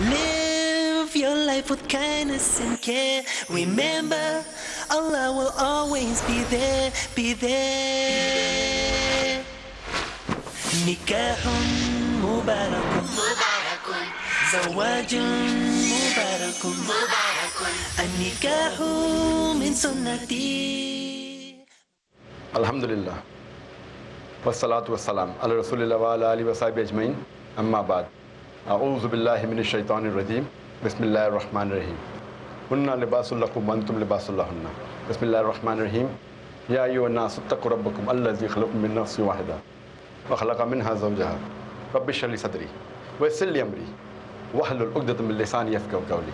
Live your life with kindness and care. Remember, Allah will always be there, be there. Nikahun mubarakun, zawajun mubarakun, an-nikahu min sunnati. Alhamdulillah. Wassalatu wassalam ala rasulillah wa ala alihi wa sahbihi ajmain. Amma ba'd. A'udhu billahi minash shaitanir rajim. Bismillahir rahmanir rahim. Hunna libasul lakum wa antum libasul lahunna. Bismillahir rahmanir rahim. Ya ayyuhan nasu ittaqu rabbakum allazi khalaqakum min nafsin wahida wa khalaqa minha zawjaha. Rabbi shrah li sadri wa yassir li amri wahlul 'uqdatam min lisani yafqahu qawli.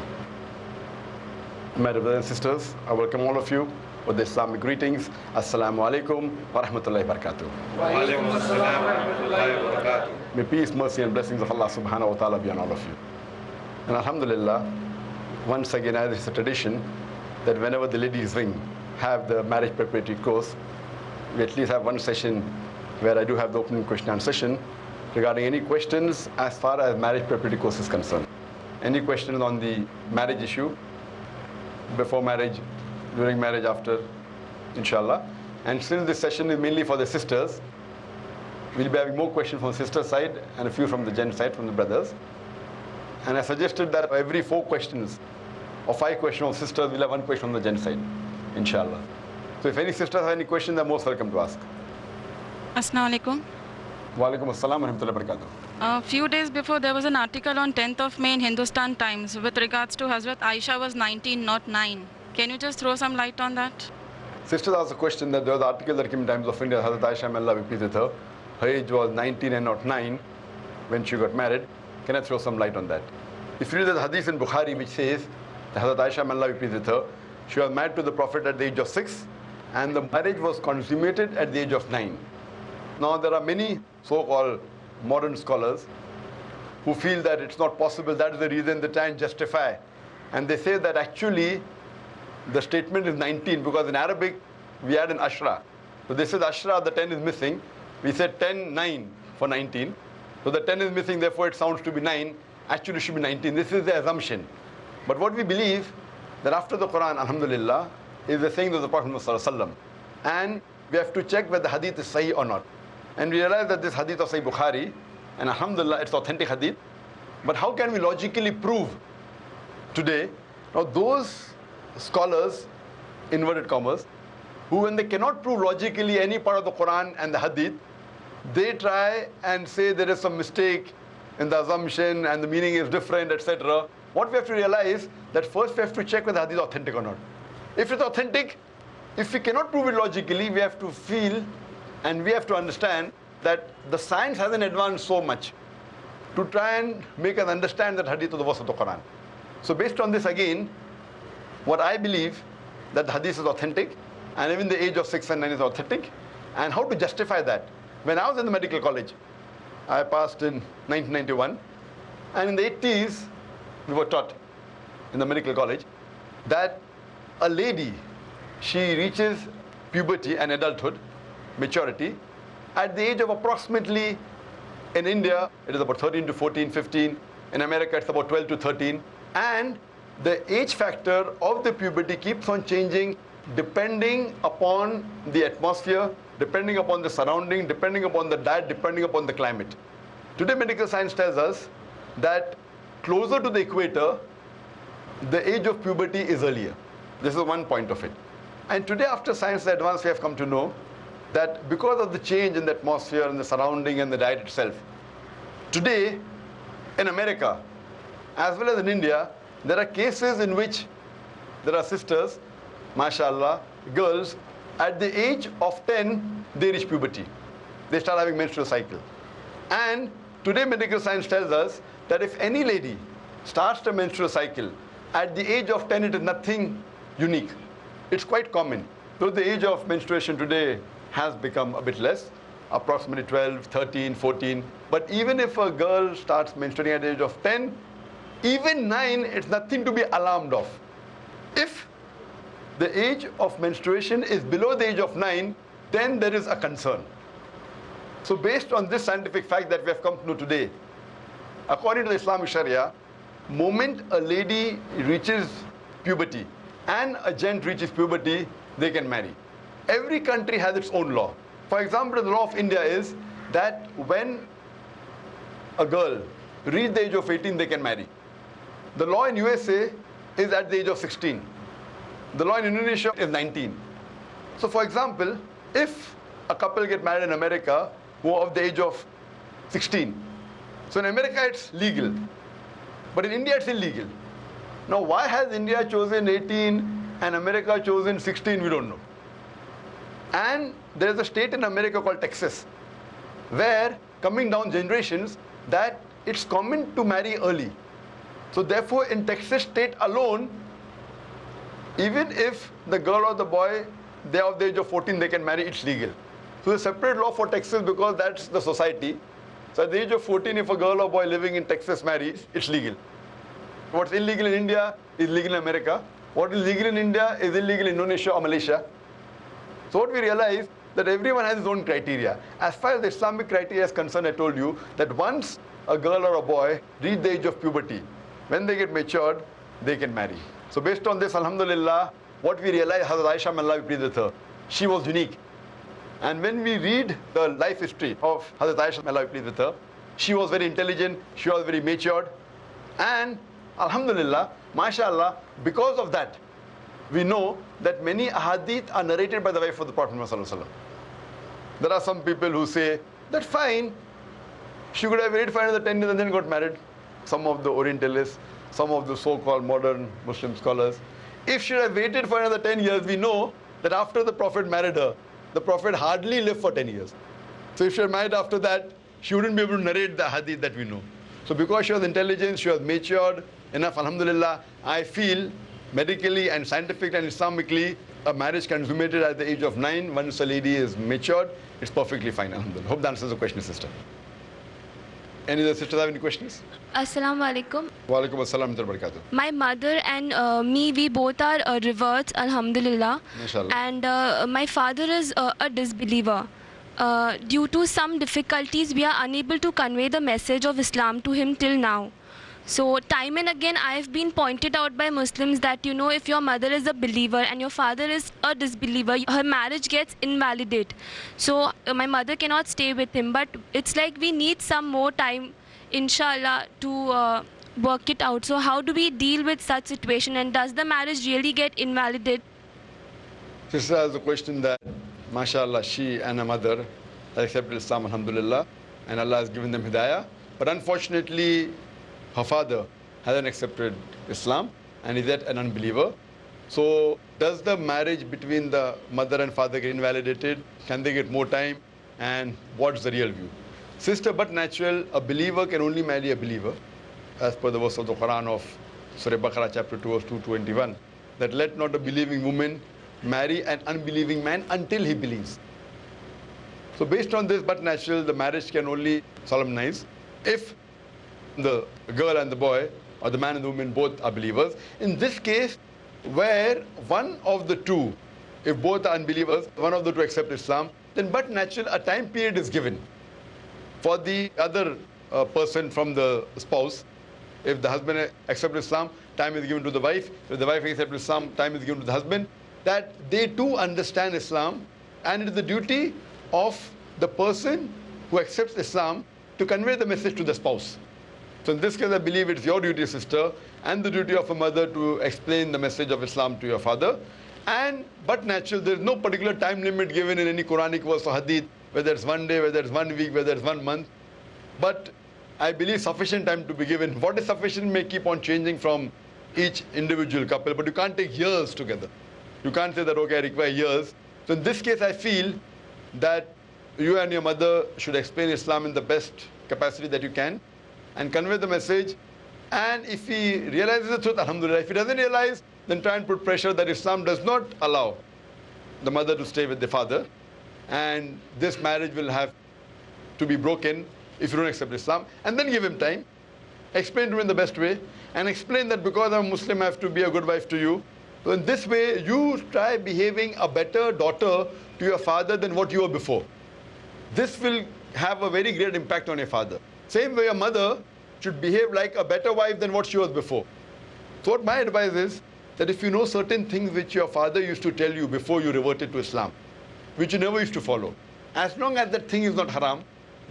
My brothers and sisters, I welcome all of you with the Islamic greetings. Assalamu alaikum wa rahmatullahi wa barakatuh. Wa alaikum assalam wa rahmatullahi wa barakatuh. May peace, mercy and blessings of Allah subhanahu wa ta'ala be on all of you. And alhamdulillah, once again, as it's a tradition that whenever the ladies have the marriage preparatory course, we at least have one session where I do have the opening question and session regarding any questions as far as marriage preparatory course is concerned. Any questions on the marriage issue, before marriage, during marriage, after, inshallah. And since this session is mainly for the sisters, we'll be having more questions from the sister side and a few from the gent side, from the brothers. And I suggested that every 4 questions or 5 questions from sisters, we'll have 1 question from the gent side, inshallah. So if any sisters have any questions, they're most welcome to ask. Assalamu alaikum. Wa alaikum assalam wa rahmatullahi wa barakatuh. A few days before, there was an article on 10th of May in Hindustan Times with regards to Hazrat Aisha was 19, not 9. Can you just throw some light on that? Sisters asked a question that there was an article that came in Times of India, Hazrat Aisha, may Allah be pleased with her. Her age was 19 and not 9 when she got married. Can I throw some light on that? If you read the hadith in Bukhari which says that Hazrat Aisha, may Allah be pleased with her, she was married to the Prophet at the age of 6 and the marriage was consummated at the age of 9. Now there are many so-called modern scholars who feel that it's not possible. That is the reason they try and justify. And they say that actually the statement is 19 because in Arabic we add an ashra. So they said ashra, the 10 is missing. We said 10, 9 for 19. So the 10 is missing, therefore it sounds to be 9. Actually it should be 19. This is the assumption. But what we believe that after the Quran, alhamdulillah, is the saying of the Prophet ﷺ. And we have to check whether the hadith is sahih or not. And we realize that this hadith of Sahih Bukhari, and alhamdulillah, it's authentic hadith. But how can we logically prove today? Now those scholars, inverted commas, who when they cannot prove logically any part of the Quran and the hadith, they try and say there is some mistake in the assumption and the meaning is different, etc. What we have to realize that first we have to check whether the hadith is authentic or not. If it's authentic, if we cannot prove it logically, we have to feel and we have to understand that the science hasn't advanced so much to try and make us understand that hadith of the verse of the Quran. So based on this again, what I believe that the hadith is authentic and even the age of 6 and 9 is authentic. And how to justify that? When I was in the medical college, I passed in 1991, and in the 80s we were taught in the medical college that a lady, she reaches puberty and adulthood, maturity, at the age of approximately, in India it is about 13 to 14, 15, in America it's about 12 to 13, and the age factor of the puberty keeps on changing depending upon the atmosphere, depending upon the surrounding, depending upon the diet, depending upon the climate. Today medical science tells us that closer to the equator, the age of puberty is earlier. This is one point of it. And today after science advance, we have come to know that because of the change in the atmosphere and the surrounding and the diet itself, today in America as well as in India, there are cases in which there are sisters, mashallah, girls, at the age of 10, they reach puberty. They start having menstrual cycle. And today medical science tells us that if any lady starts the menstrual cycle at the age of 10, it is nothing unique. It's quite common. Though the age of menstruation today has become a bit less, approximately 12, 13, 14. But even if a girl starts menstruating at the age of 10, even 9, it's nothing to be alarmed of. If the age of menstruation is below the age of 9, then there is a concern. So based on this scientific fact that we have come to know today, according to the Islamic Sharia, moment a lady reaches puberty and a gent reaches puberty, they can marry. Every country has its own law. For example, the law of India is that when a girl reaches the age of 18, they can marry. The law in USA is at the age of 16. The law in Indonesia is 19. So for example, if a couple get married in America who are of the age of 16, so in America it's legal, but in India it's illegal. Now why has India chosen 18 and America chosen 16, we don't know. And there is a state in America called Texas, where coming down generations that it's common to marry early. So therefore in Texas state alone, even if the girl or the boy, they are of the age of 14, they can marry, it's legal. So there's a separate law for Texas because that's the society. So at the age of 14, if a girl or boy living in Texas marries, it's legal. What's illegal in India is legal in America. What is legal in India is illegal in Indonesia or Malaysia. So what we realize that everyone has his own criteria. As far as the Islamic criteria is concerned, I told you that once a girl or a boy reach the age of puberty, when they get matured, they can marry. So based on this, alhamdulillah, what we realize, Hazrat Aisha, may Allah be pleased with her, she was unique. And when we read the life history of Hazrat Aisha, may Allah be pleased with her, she was very intelligent, she was very matured, and alhamdulillah, mashallah, because of that, we know that many ahadith are narrated by the wife of the Prophet Muhammad. There are some people who say, that's fine, she could have waited for another 10 years and then got married. Some of the Orientalists, some of the so-called modern Muslim scholars. If she had waited for another 10 years, we know that after the Prophet married her, the Prophet hardly lived for 10 years. So if she had married after that, she wouldn't be able to narrate the hadith that we know. So because she was intelligent, she was matured enough, alhamdulillah, I feel medically and scientifically and Islamically, a marriage consummated at the age of 9, once a lady is matured, it's perfectly fine, alhamdulillah. Hope that answers the question, sister. Any other sisters have any questions? Assalamu alaikum. Wa alaikum assalam wa barakatuh. My mother and me, we both are reverts, alhamdulillah. Mashallah. And my father is a disbeliever. Due to some difficulties, we are unable to convey the message of Islam to him till now. So time and again, I have been pointed out by Muslims that, you know, if your mother is a believer and your father is a disbeliever, her marriage gets invalidate. So my mother cannot stay with him. But it's like we need some more time, inshallah, to work it out. So how do we deal with such situation, and does the marriage really get invalidated? Sister has a question that, mashallah, she and her mother accepted Islam, alhamdulillah, and Allah has given them hidayah. But unfortunately, her father hasn't accepted Islam and is yet an unbeliever. So does the marriage between the mother and father get invalidated? Can they get more time? And what's the real view? Sister, but natural, a believer can only marry a believer, as per the verse of the Quran of Surah Baqarah chapter 2 verse 221, that let not a believing woman marry an unbelieving man until he believes. So based on this, but natural, the marriage can only solemnize if the girl and the boy, or the man and the woman, both are believers. In this case, where one of the two, if both are unbelievers, one of the two accept Islam, then but natural, a time period is given for the other person from the spouse. If the husband accepts Islam, time is given to the wife. If the wife accepts Islam, time is given to the husband. That they too understand Islam, and it is the duty of the person who accepts Islam to convey the message to the spouse. So in this case, I believe it's your duty, sister, and the duty of a mother to explain the message of Islam to your father. And but natural, there is no particular time limit given in any Quranic verse or hadith, whether it's 1 day, whether it's 1 week, whether it's 1 month. But I believe sufficient time to be given. What is sufficient may keep on changing from each individual couple, but you can't take years together. You can't say that, okay, I require years. So in this case, I feel that you and your mother should explain Islam in the best capacity that you can and convey the message. And if he realizes the truth, alhamdulillah. If he doesn't realize, then try and put pressure that Islam does not allow the mother to stay with the father. And this marriage will have to be broken if you don't accept Islam. And then give him time. Explain to him in the best way. And explain that because I'm a Muslim, I have to be a good wife to you. So in this way, you try behaving a better daughter to your father than what you were before. This will have a very great impact on your father. Same way your mother, should behave like a better wife than what she was before. So what my advice is, that if you know certain things which your father used to tell you before you reverted to Islam, which you never used to follow, as long as that thing is not haram,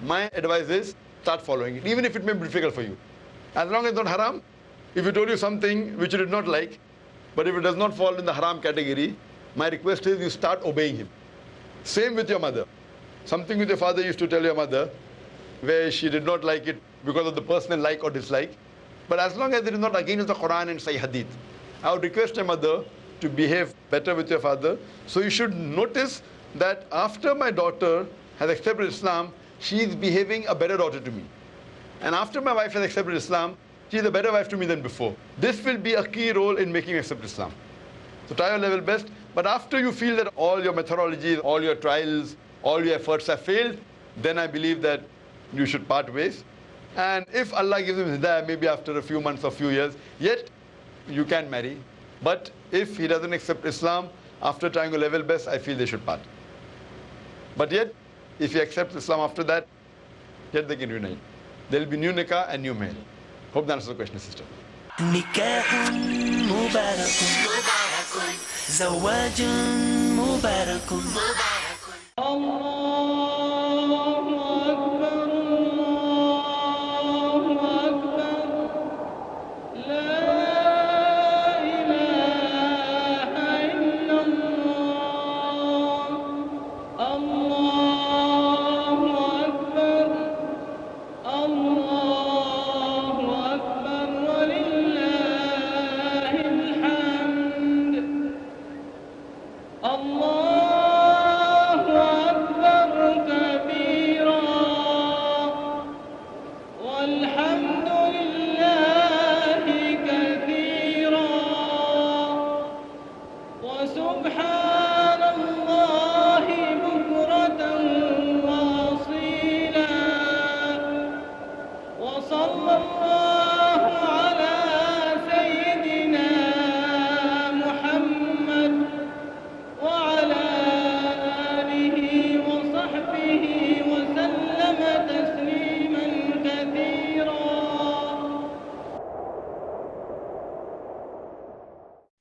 my advice is start following it, even if it may be difficult for you. As long as it's not haram, if he told you something which you did not like, but if it does not fall in the haram category, my request is you start obeying him. Same with your mother. Something with your father used to tell your mother, where she did not like it because of the personal like or dislike. But as long as it is not against the Quran and Sahih Hadith, I would request your mother to behave better with your father. So you should notice that after my daughter has accepted Islam, she is behaving a better daughter to me. And after my wife has accepted Islam, she is a better wife to me than before. This will be a key role in making you accept Islam. So try your level best. But after you feel that all your methodologies, all your trials, all your efforts have failed, then I believe that you should part ways. And if Allah gives him hidayah, maybe after a few months or few years, yet you can marry. But if he doesn't accept Islam, after trying your level best, I feel they should part. But yet, if he accepts Islam after that, yet they can reunite. There will be new nikah and new male. Hope that answers the question, sister. نكاح مبارك زواج مبارك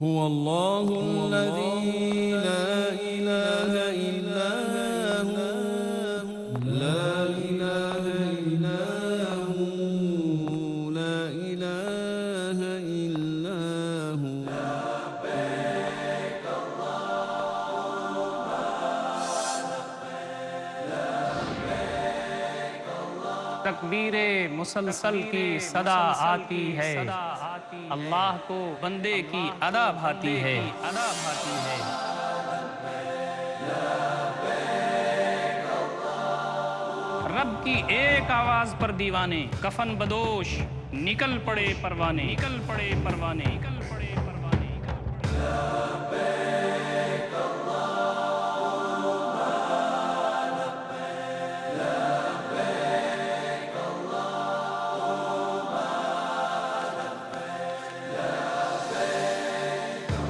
هو الله الذي لا إله إلا هو لا إله إلا هو لا إله إلا هو لبيك اللهم لبيك تکبیر مسلسل کی صدا آتی ہے اللہ کو بندے کی ادا بھاتی ہے رب کی ایک آواز پر دیوانے کفن بدوش نکل پڑے پروانے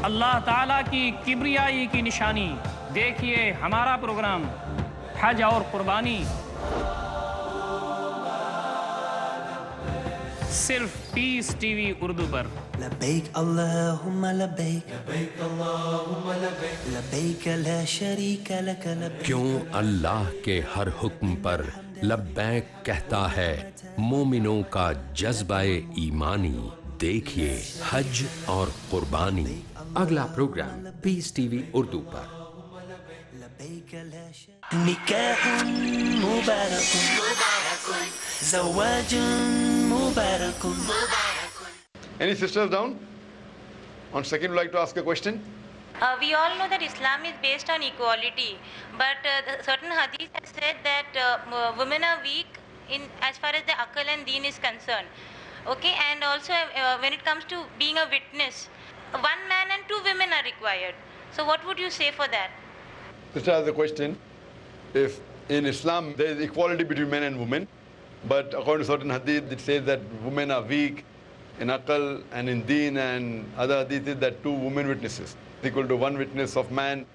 اللہ تعالیٰ کی کبریائی کی نشانی دیکھیے ہمارا پروگرام حج اور قربانی صرف پیس ٹی وی اردو پر لبيك اللهم لبيك لبيك لا شريك لك لبيك کیوں اللہ کے ہر حکم پر لبیک کہتا ہے مومنوں کا جذبہ ایمانی دیکھیے حج اور قربانی اگلا programme piece T V Urdu per نكاح مبارك زواج مبارك Any sisters down? On second, would like to ask a question? We all know that Islam is based on equality, but certain hadith has said that women are weak in as far as the aql and deen is concerned. Okay, and also when it comes to being a witness, one man and two women are required. So what would you say for that? Sister has a question. If in Islam there is equality between men and women, but according to certain hadith it says that women are weak in aql and in deen, and other hadith is that two women witnesses equal to one witness of man,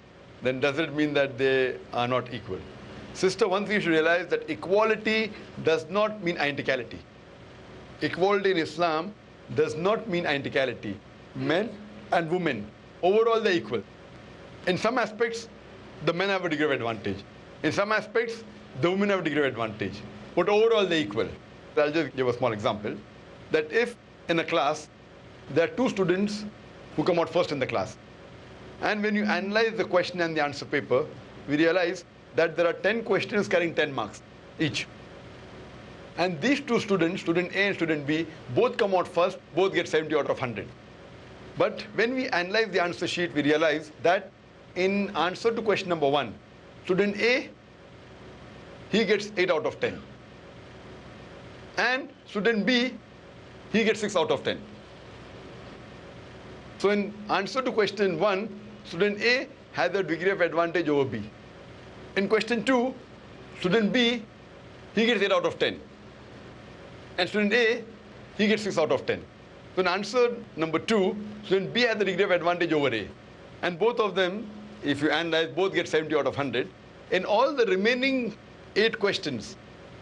then does it mean that they are not equal? Sister, one thing you should realize, that equality does not mean identicality. equality in Islam does not mean identicality. Men and women, overall they're equal. In some aspects, the men have a degree of advantage. In some aspects, the women have a degree of advantage. But overall they're equal. I'll just give a small example. That if in a class, there are 2 students who come out first in the class. And when you analyze the question and the answer paper, we realize that there are 10 questions carrying 10 marks each. And these 2 students, student A and student B, both come out first, both get 70 out of 100. But when we analyze the answer sheet, we realize that in answer to question number 1, student A, he gets 8 out of 10. And student B, he gets 6 out of 10. So in answer to question 1, student A has a degree of advantage over B. In question 2, student B, he gets 8 out of 10. And student A, he gets 6 out of 10. So in answer number 2, student B has the degree of advantage over A. And both of them, if you analyze, both get 70 out of 100. In all the remaining 8 questions,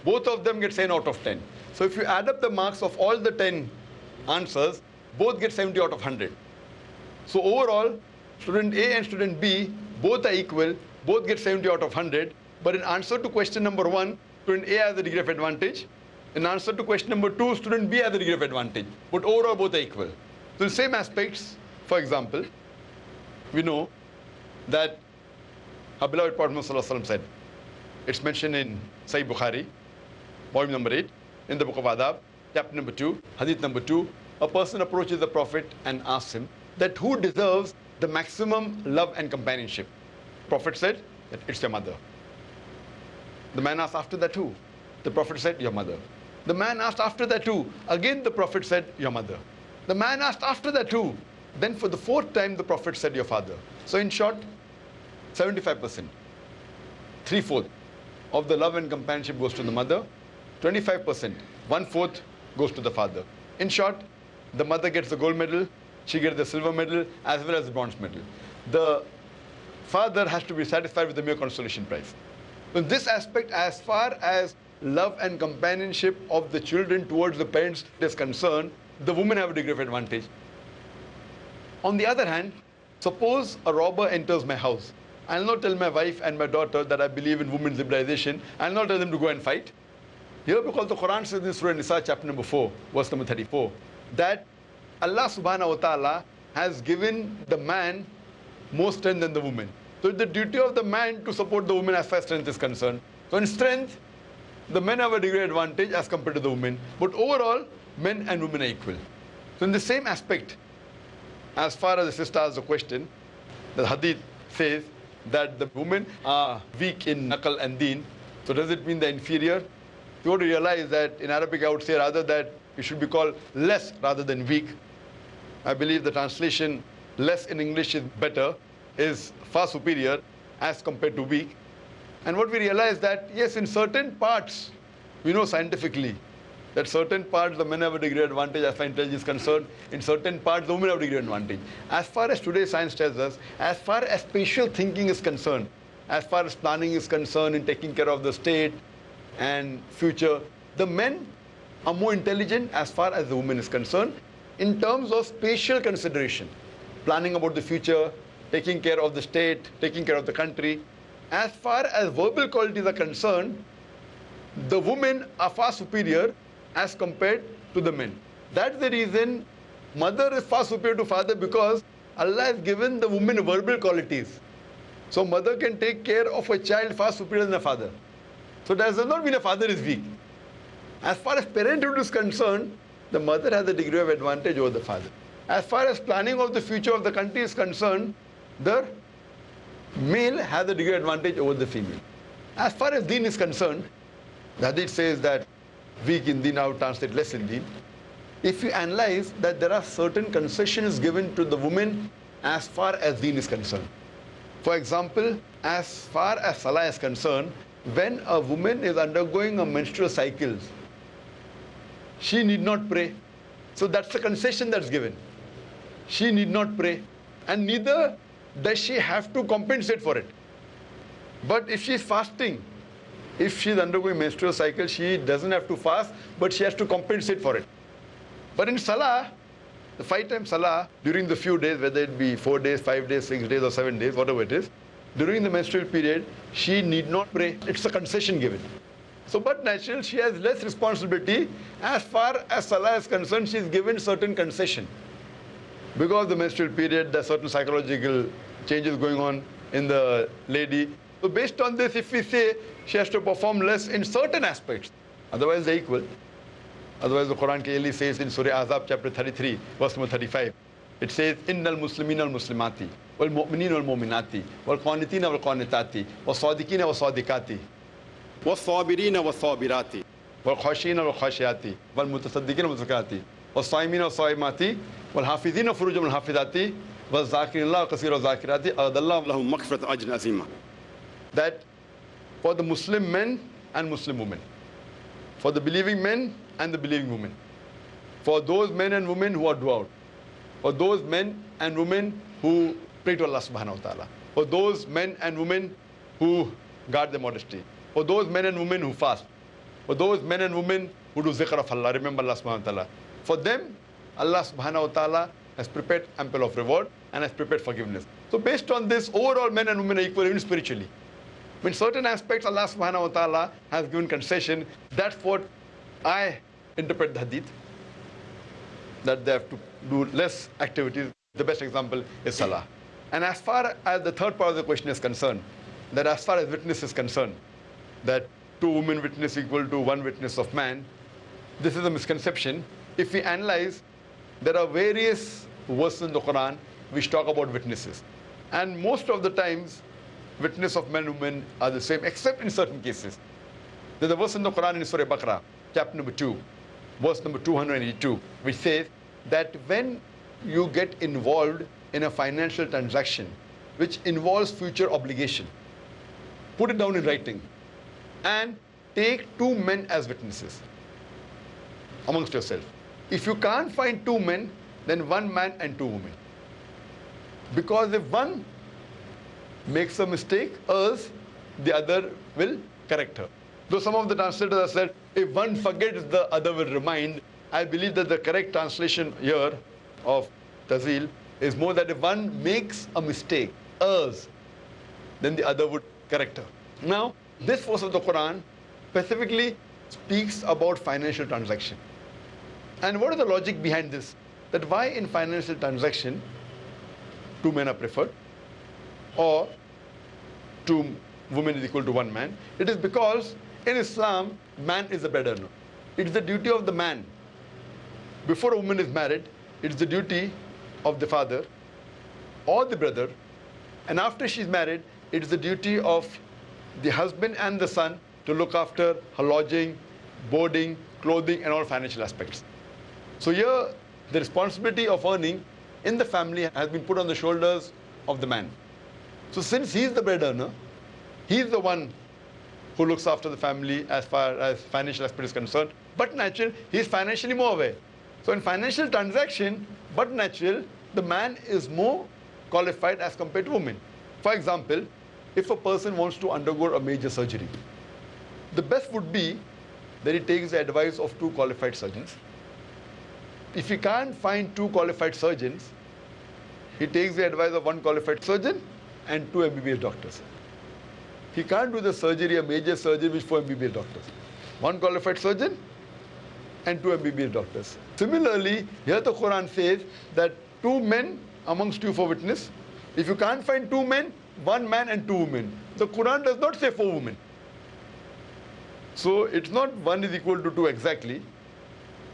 both of them get 10 out of 10. So if you add up the marks of all the 10 answers, both get 70 out of 100. So overall, student A and student B, both are equal, both get 70 out of 100. But in answer to question number 1, student A has the degree of advantage. In answer to question number 2, student B has the degree of advantage. But overall, both are equal. So in the same aspects, for example, we know that our beloved Prophet Muhammad said, it's mentioned in Sahih Bukhari, volume number 8, in the book of Adab, chapter number 2, hadith number 2, a person approaches the Prophet and asks him that who deserves the maximum love and companionship. Prophet said that it's your mother. The man asked after that who? The Prophet said, your mother. The man asked after that who? Again the Prophet said, your mother. The man asked after that who? Then for the 4th time the Prophet said, your father. So in short, 75%, 3/4 of the love and companionship goes to the mother, 25%, 1/4 goes to the father. In short, the mother gets the gold medal, she gets the silver medal as well as the bronze medal. The father has to be satisfied with the mere consolation prize. In this aspect, as far as love and companionship of the children towards the parents is concerned, the women have a degree of advantage. On the other hand, suppose a robber enters my house. I'll not tell my wife and my daughter that I believe in women's liberalization. I'll not tell them to go and fight. Here, because the Quran says in Surah Nisa, chapter number 4, verse number 34, that Allah subhanahu wa ta'ala has given the man more strength than the woman. So it's the duty of the man to support the woman as far as strength is concerned. So in strength, the men have a degree advantage as compared to the women. But overall, men and women are equal. So in the same aspect, as far as the sister asks the question, the hadith says that the women are weak in naql and deen. So does it mean they're inferior? You want to realize that in Arabic I would say rather that it should be called less rather than weak. I believe the translation less in English is better, is far superior as compared to weak. And what we realize that, yes, in certain parts, we know scientifically that certain parts the men have a degree advantage as far as intelligence is concerned. In certain parts, the women have a degree advantage. As far as today's science tells us, as far as spatial thinking is concerned, as far as planning is concerned in taking care of the state and future, the men are more intelligent as far as the woman is concerned in terms of spatial consideration, planning about the future, taking care of the state, taking care of the country. As far as verbal qualities are concerned, the women are far superior as compared to the men. That's the reason mother is far superior to father, because Allah has given the woman verbal qualities. So mother can take care of a child far superior than a father. So that does not mean a father is weak. As far as parenthood is concerned, the mother has a degree of advantage over the father. As far as planning of the future of the country is concerned, the male has a degree advantage over the female. As far as deen is concerned, the hadith says that weak in deen, I would translate less in deen. If you analyze that there are certain concessions given to the women as far as deen is concerned. For example, as far as salah is concerned, when a woman is undergoing a menstrual cycle, she need not pray. So that's the concession that's given. She need not pray, and neither does she have to compensate for it. But if she is fasting, if she is undergoing menstrual cycle, she doesn't have to fast, but she has to compensate for it. But in Salah, the 5-time Salah, during the few days, whether it be 4 days, 5 days, 6 days, or 7 days, whatever it is, during the menstrual period, she need not pray. It's a concession given. So, but naturally, she has less responsibility. As far as Salah is concerned, she is given certain concession. Because of the menstrual period, there are certain psychological changes going on in the lady. So based on this, if we say she has to perform less in certain aspects, otherwise they're equal. Otherwise the Quran clearly says in Surah Ahzab chapter 33, verse number 35, it says, Innal Muslimina wal Muslimati, wal Mu'minina wal Mu'minati, wal Qanitina wal Qanitati, wal Sadiqina wal Sadiqati, wal Sabirina wal Sabirati, wal Khashina wal Khashiati, wal Mutasaddiqina wal Mutasaddikati, wal Saimina wal Saimati, wal Hafidina furujum wal Hafidati, wal Zakirina Kasira wal Zakirati, Adallahu lahum maghfirat ajrin azima. That for the Muslim men and Muslim women, for the believing men and the believing women, for those men and women who are devout, for those men and women who pray to Allah subhanahu wa ta'ala, for those men and women who guard their modesty, for those men and women who fast, for those men and women who do zikr of Allah, remember Allah subhanahu wa ta'ala. For them, Allah subhanahu wa ta'ala has prepared ample of reward and has prepared forgiveness. So based on this, overall men and women are equal even spiritually. In certain aspects, Allah subhanahu wa ta'ala has given concession. That's what I interpret the hadith, that they have to do less activities. The best example is Salah. And as far as the third part of the question is concerned, that as far as witness is concerned, that 2 women witness equal to 1 witness of man, this is a misconception. If we analyze, there are various verses in the Quran which talk about witnesses. And most of the times, witness of men and women are the same, except in certain cases. There's a verse in the Quran in Surah Baqarah, chapter number 2, verse number 282, which says that when you get involved in a financial transaction which involves future obligation, put it down in writing and take 2 men as witnesses amongst yourself. If you can't find 2 men, then 1 man and 2 women. Because if one makes a mistake, else the other will correct her. Though some of the translators have said, if one forgets, the other will remind. I believe that the correct translation here of Tazil is more that if one makes a mistake, else, then the other would correct her. Now, this verse of the Quran specifically speaks about financial transaction. And what is the logic behind this? That why in financial transaction 2 men are preferred, or 2 women is equal to 1 man? It is because in Islam, man is the bread earner. It is the duty of the man. Before a woman is married, it is the duty of the father or the brother. And after she's married, it is the duty of the husband and the son to look after her lodging, boarding, clothing, and all financial aspects. So here, the responsibility of earning in the family has been put on the shoulders of the man. So since he's the bread earner, he's the one who looks after the family as far as financial aspect is concerned. But natural, he's financially more aware. So in financial transaction, but natural, the man is more qualified as compared to women. For example, if a person wants to undergo a major surgery, the best would be that he takes the advice of 2 qualified surgeons. If he can't find 2 qualified surgeons, he takes the advice of 1 qualified surgeon and 2 MBBS doctors. He can't do the surgery, a major surgery with 4 MBBS doctors. 1 qualified surgeon and 2 MBBS doctors. Similarly, here the Quran says that 2 men amongst you for witness. If you can't find 2 men, 1 man and 2 women. The Quran does not say 4 women. So it's not 1 is equal to 2 exactly.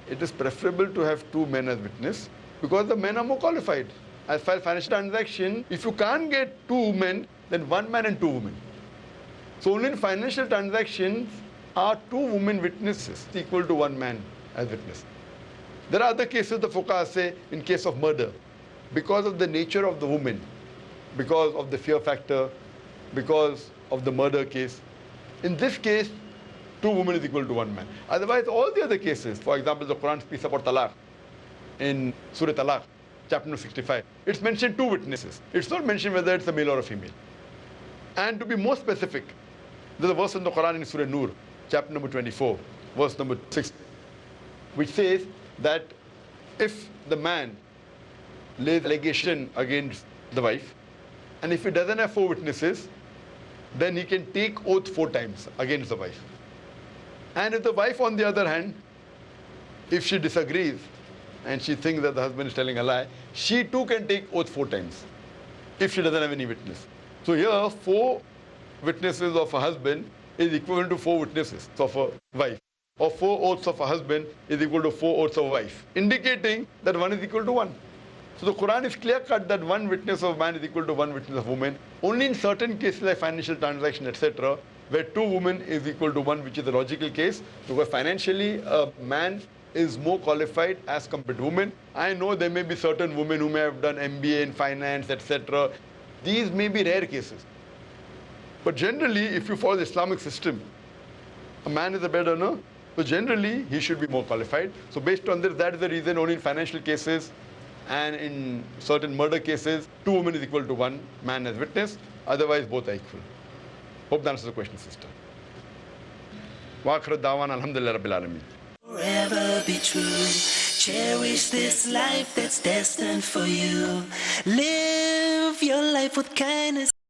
It is preferable to have 2 men as witness because the men are more qualified. As far as financial transaction, if you can't get 2 men, then 1 man and 2 women. So only in financial transactions are 2 women witnesses equal to 1 man as witness. There are other cases the fuqaha say in case of murder, because of the nature of the woman, because of the fear factor, because of the murder case. In this case, 2 women is equal to 1 man. Otherwise, all the other cases, for example, the Quran speaks about talaq in Surah Talaq, chapter 65. It's mentioned 2 witnesses. It's not mentioned whether it's a male or a female. And to be more specific, there's a verse in the Quran in Surah Nur, chapter number 24, verse number 6, which says that if the man lays allegation against the wife, and if he doesn't have 4 witnesses, then he can take oath 4 times against the wife. And if the wife, on the other hand, if she disagrees and she thinks that the husband is telling a lie, she too can take oath 4 times if she doesn't have any witness. So here, 4 witnesses of a husband is equivalent to 4 witnesses of a wife, or 4 oaths of a husband is equal to 4 oaths of a wife, indicating that 1 is equal to 1. So the Quran is clear cut that 1 witness of man is equal to 1 witness of woman. Only in certain cases like financial transaction, etc., where 2 women is equal to 1, which is a logical case, because financially a man is more qualified as compared to women. I know there may be certain women who may have done MBA in finance, etc. These may be rare cases. But generally, if you follow the Islamic system, a man is a bed earner, so generally he should be more qualified. So based on this, that is the reason only in financial cases and in certain murder cases, 2 women is equal to 1 man as witness. Otherwise, both are equal. Hope that answers the question, sister. Wa akhir da'wana alhamdulillah rabbil alameen. Forever be true. Cherish this life that's destined for you. Live your life with kindness.